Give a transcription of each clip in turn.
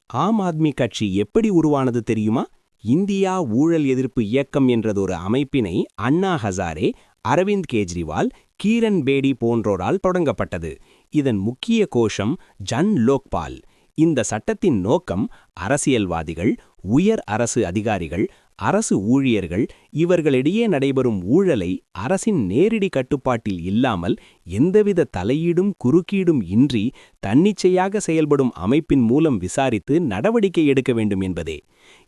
ஆம் ஆத்மி கட்சி எப்படி உருவானது தெரியுமா? இந்தியா ஊழல் எதிர்ப்பு இயக்கம் என்றதொரு அமைப்பினை அண்ணா ஹசாரே, அரவிந்த் கெஜ்ரிவால், கிரண் பேடி போன்றோரால் தொடங்கப்பட்டது. இதன் முக்கிய கோஷம் ஜன் லோக்பால். இந்த சட்டத்தின் நோக்கம் அரசியல்வாதிகள், உயர் அரசு அதிகாரிகள், அரசு ஊழியர்கள் இவர்களிடையே நடைபெறும் ஊழலை அரசின் நேரடி கட்டுப்பாட்டில் இல்லாமல் எந்தவித தலையீடும் குறுக்கீடும் இன்றி தன்னிச்சையாக செயல்படும் அமைப்பின் மூலம் விசாரித்து நடவடிக்கை எடுக்க வேண்டும் என்பதே.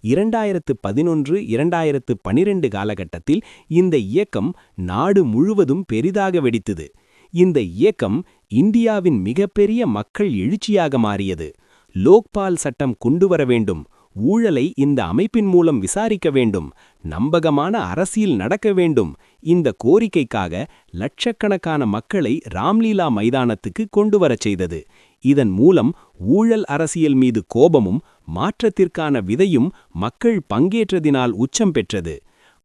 2011-2012 காலகட்டத்தில் இந்த இயக்கம் நாடு முழுவதும் பெரிதாக வெடித்தது. இந்த இயக்கம் இந்தியாவின் மிகப்பெரிய மக்கள் எழுச்சியாக மாறியது. லோக்பால் சட்டம் கொண்டுவர வேண்டும், ஊழலை இந்த அமைப்பின் மூலம் விசாரிக்க வேண்டும், நம்பகமான அரசியல் நடக்க வேண்டும். இந்த கோரிக்கைக்காக லட்சக்கணக்கான மக்களை ராம்லீலா மைதானத்துக்கு கொண்டுவரச் செய்தது. இதன் மூலம் ஊழல் அரசியல் மீது கோபமும் மாற்றத்திற்கான விதையும் மக்கள் பங்கேற்றதினால் உச்சம் பெற்றது.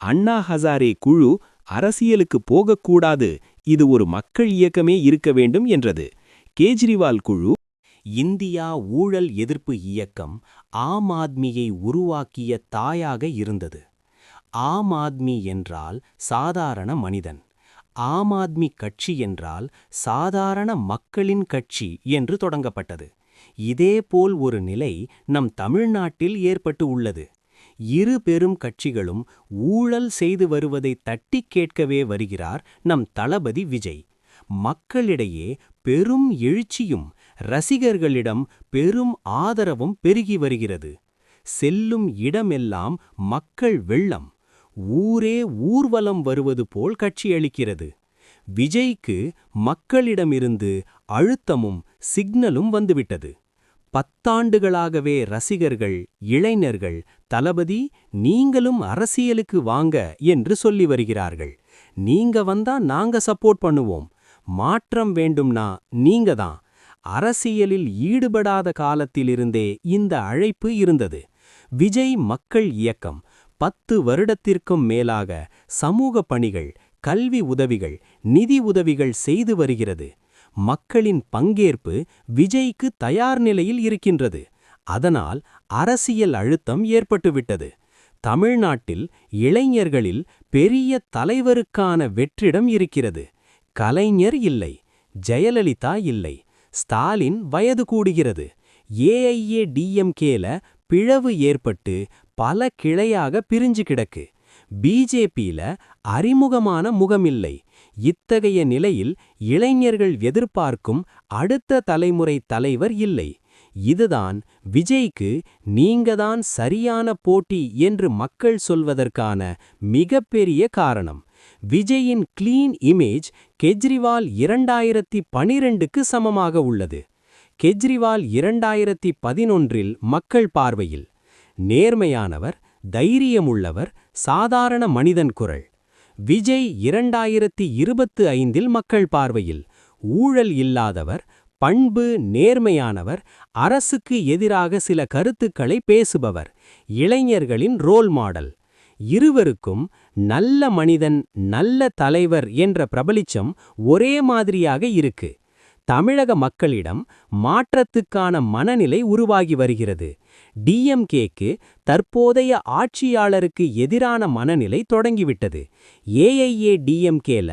அண்ணா ஹசாரே குழு அரசியலுக்கு போகக்கூடாது, இது ஒரு மக்கள் இயக்கமே இருக்க வேண்டும் என்றது. கேஜ்ரிவால் குழு இந்தியா ஊழல் எதிர்ப்பு இயக்கம் ஆம் ஆத்மியை உருவாக்கிய தாயாக இருந்தது. ஆம் ஆத்மி என்றால் சாதாரண மனிதன், ஆம் ஆத்மி கட்சி என்றால் சாதாரண மக்களின் கட்சி என்று தொடங்கப்பட்டது. இதேபோல் ஒரு நிலை நம் தமிழ்நாட்டில் ஏற்பட்டு உள்ளது. இரு பெரும் கட்சிகளும் ஊழல் செய்து வருவதை தட்டிக் கேட்கவே வருகிறார் நம் தளபதி விஜய். மக்களிடையே பெரும் எழுச்சியும் ரசிகர்களிடம் பெரும் ஆதரவும் பெருகி வருகிறது. செல்லும் இடமெல்லாம் மக்கள் வெள்ளம், ஊரே ஊர்வலம் வருவது போல் காட்சியளிக்கிறது. விஜய்க்கு மக்களிடமிருந்து அழுத்தமும் சிக்னலும் வந்துவிட்டது. 10 ஆண்டுகளாகவே ரசிகர்கள், இளைஞர்கள் தளபதி நீங்களும் அரசியலுக்கு வாங்க என்று சொல்லி வருகிறார்கள். நீங்க வந்தா நாங்க சப்போர்ட் பண்ணுவோம், மாற்றம் வேண்டும்னா நீங்க தான். அரசியலில் ஈடுபடாத காலத்திலிருந்தே இந்த அழைப்பு இருந்தது. விஜய் மக்கள் இயக்கம் 10 வருடத்திற்கும் மேலாக சமூக பணிகள், கல்வி உதவிகள், நிதி உதவிகள் செய்து வருகிறது. மக்களின் பங்கேற்பு விஜய்க்கு தயார் நிலையில் இருக்கின்றது. அதனால் அரசியல் அழுத்தம் ஏற்பட்டுவிட்டது. தமிழ்நாட்டில் இளைஞர்களில் பெரிய தலைவருக்கான வெற்றிடம் இருக்கிறது. கலைஞர் இல்லை, ஜெயலலிதா இல்லை, ஸ்டாலின் வயது கூடுகிறது. ஏஐஏடிஎம்கேல பிளவு ஏற்பட்டு பல கிளையாக பிரிஞ்சு கிடக்கு. பிஜேபியில அறிமுகமான முகமில்லை. இத்தகைய நிலையில் இளைஞர்கள் எதிர்பார்க்கும் அடுத்த தலைமுறை தலைவர் இல்லை. இதுதான் விஜய்க்கு நீங்கதான் சரியான போட்டி என்று மக்கள் சொல்வதற்கான மிகப்பெரிய காரணம். விஜயின் கிளீன் இமேஜ் கெஜ்ரிவால் 2012க்கு சமமாக உள்ளது. கெஜ்ரிவால் 2011இல் மக்கள் பார்வையில் நேர்மையானவர், தைரியமுள்ளவர், சாதாரண மனிதன் குரல். விஜய் 2025இல் மக்கள் பார்வையில் ஊழல் இல்லாதவர், பண்பு நேர்மையானவர், அரசுக்கு எதிராக சில கருத்துக்களை பேசுபவர், இளைஞர்களின் ரோல் மாடல். இருவருக்கும் நல்ல மனிதன், நல்ல தலைவர் என்ற பிரபலிச்சம் ஒரே மாதிரியாக இருக்கு. தமிழக மக்களிடம் மாற்றத்துக்கான மனநிலை உருவாகி வருகிறது. டிஎம்கேக்கு தற்போதைய ஆட்சியாளருக்கு எதிரான மனநிலை தொடங்கிவிட்டது. ஏஐஏடிஎம்கேல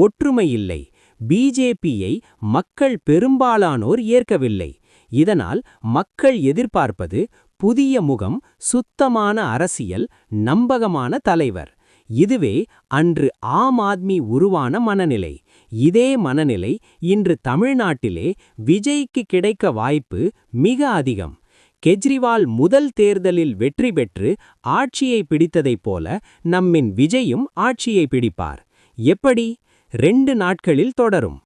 ஒற்றுமை இல்லை. பிஜேபியை மக்கள் பெரும்பாலானோர் ஏற்கவில்லை. இதனால் மக்கள் எதிர்பார்ப்பது புதிய முகம், சுத்தமான அரசியல், நம்பகமான தலைவர். இதுவே அன்று ஆம் ஆத்மி உருவான மனநிலை. இதே மனநிலை இன்று தமிழ்நாட்டிலே விஜய்க்கு கிடைக்க வாய்ப்பு மிக அதிகம். கெஜ்ரிவால் முதல் தேர்தலில் வெற்றி பெற்று ஆட்சியை பிடித்ததைப் போல நம்மின் விஜயும் ஆட்சியை பிடிப்பார். எப்படி? 2 நாட்களில் தொடரும்.